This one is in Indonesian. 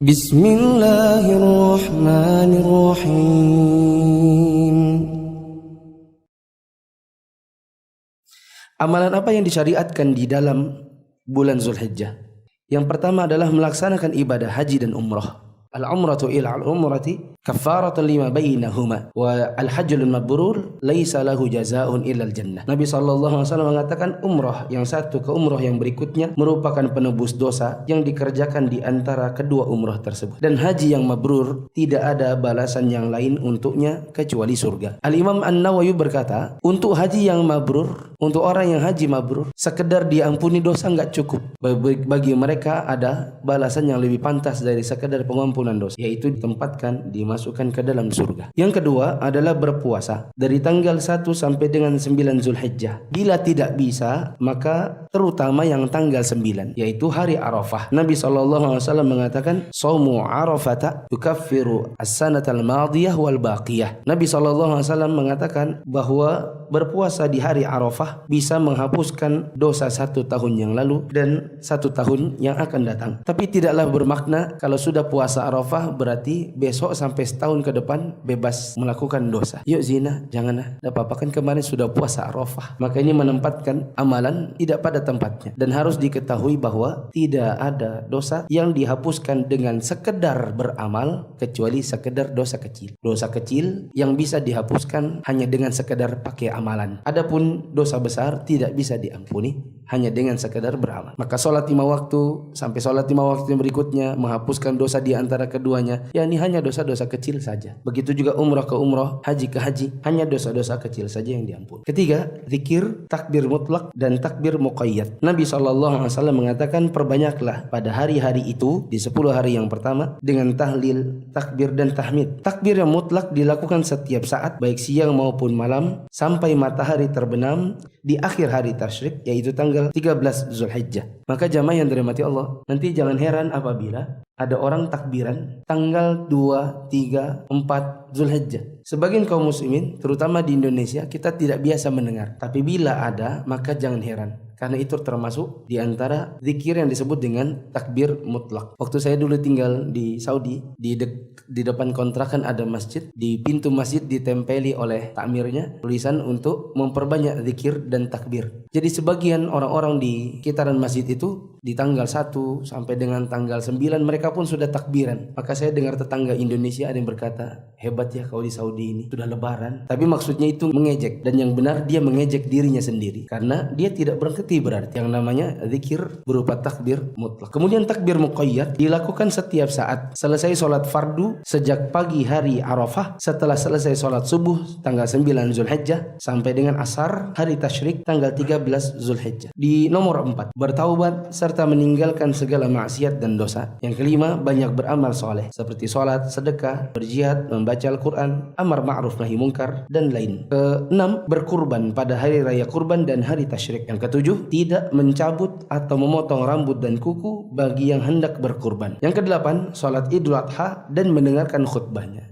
Bismillahirrahmanirrahim. Amalan apa yang disyariatkan di dalam bulan Zulhijjah? Yang pertama adalah melaksanakan ibadah haji dan umrah. Al-umratu ila al-umrati kafaratun lima bainahuma wa al-hajjul mabrur laisa lahu jazaa'un illa al-jannah. Nabi sallallahu alaihi wasallam mengatakan umrah yang satu ke umrah yang berikutnya merupakan penebus dosa yang dikerjakan di antara kedua umrah tersebut. Dan haji yang mabrur tidak ada balasan yang lain untuknya kecuali surga. Al-Imam An-Nawawi berkata, untuk haji yang mabrur, untuk orang yang haji mabrur, sekedar diampuni dosa enggak cukup. Bagi mereka ada balasan yang lebih pantas dari sekedar pengampunan dosa, yaitu ditempatkan, dimasukkan ke dalam surga. Yang kedua adalah berpuasa dari tanggal 1 sampai dengan 9 Zulhijjah. Bila tidak bisa, maka terutama yang tanggal 9, yaitu hari Arafah. Nabi SAW mengatakan, "Shaumu Arafata yukaffiru as-sanatal madiyah wal baqiyah." Nabi SAW mengatakan bahwa berpuasa di hari Arafah bisa menghapuskan dosa 1 tahun yang lalu dan 1 tahun yang akan datang. Tapi tidaklah bermakna kalau sudah puasa Arafah berarti besok sampai setahun ke depan bebas melakukan dosa. Yuk zina, janganlah. Tidak apa-apa, kan kemarin sudah puasa Arafah. Maka ini menempatkan amalan tidak pada tempatnya. Dan harus diketahui bahwa tidak ada dosa yang dihapuskan dengan sekedar beramal kecuali sekedar dosa kecil. Dosa kecil yang bisa dihapuskan hanya dengan sekedar pakai amalan. Adapun dosa besar tidak bisa diampuni hanya dengan sekedar beramal. Maka sholat 5 waktu sampai sholat 5 waktu yang berikutnya menghapuskan dosa di antara keduanya, ya ini hanya dosa-dosa kecil saja. Begitu juga umrah ke umrah, haji ke haji, hanya dosa-dosa kecil saja yang diampuni. Ketiga, zikir, takbir mutlak dan takbir muqayyad. Nabi SAW mengatakan, perbanyaklah pada hari-hari itu di 10 hari yang pertama dengan tahlil, takbir dan tahmid. Takbir yang mutlak dilakukan setiap saat baik siang maupun malam sampai matahari terbenam di akhir hari tasyrik, yaitu tanggal 13 Zulhijjah. Maka jamaah yang dirahmati Allah, nanti jangan heran apabila ada orang takbiran tanggal 2, 3, 4 Zulhijjah. Sebagian kaum muslimin, terutama di Indonesia, kita tidak biasa mendengar. Tapi bila ada, maka jangan heran. Karena itu termasuk di antara zikir yang disebut dengan takbir mutlak. Waktu saya dulu tinggal di Saudi, di depan kontrakan ada masjid. Di pintu masjid ditempeli oleh takmirnya tulisan untuk memperbanyak zikir dan takbir. Jadi sebagian orang-orang di sekitaran masjid itu di tanggal 1 sampai dengan tanggal 9 mereka pun sudah takbiran. Maka saya dengar tetangga Indonesia ada yang berkata, hebat ya kau di Saudi ini, sudah lebaran. Tapi maksudnya itu mengejek, dan yang benar dia mengejek dirinya sendiri karena dia tidak berhenti berarti yang namanya zikir berupa takbir mutlak. Kemudian takbir muqayyad dilakukan setiap saat selesai sholat fardu sejak pagi hari Arafah, setelah selesai sholat subuh tanggal 9 Zulhijjah sampai dengan asar hari tasyrik tanggal 13 Zulhijjah. Di nomor 4, bertaubat serta meninggalkan segala maksiat dan dosa. Yang kelima, banyak beramal soleh seperti sholat, sedekah, berjihad, membaca Al-Quran, amar ma'ruf nahi munkar dan lain. Keenam, berkurban pada hari raya kurban dan hari tasyrik. Yang ketujuh, tidak mencabut atau memotong rambut dan kuku bagi yang hendak berkurban. Yang kedelapan, sholat Idul Adha dan mendengarkan khutbahnya.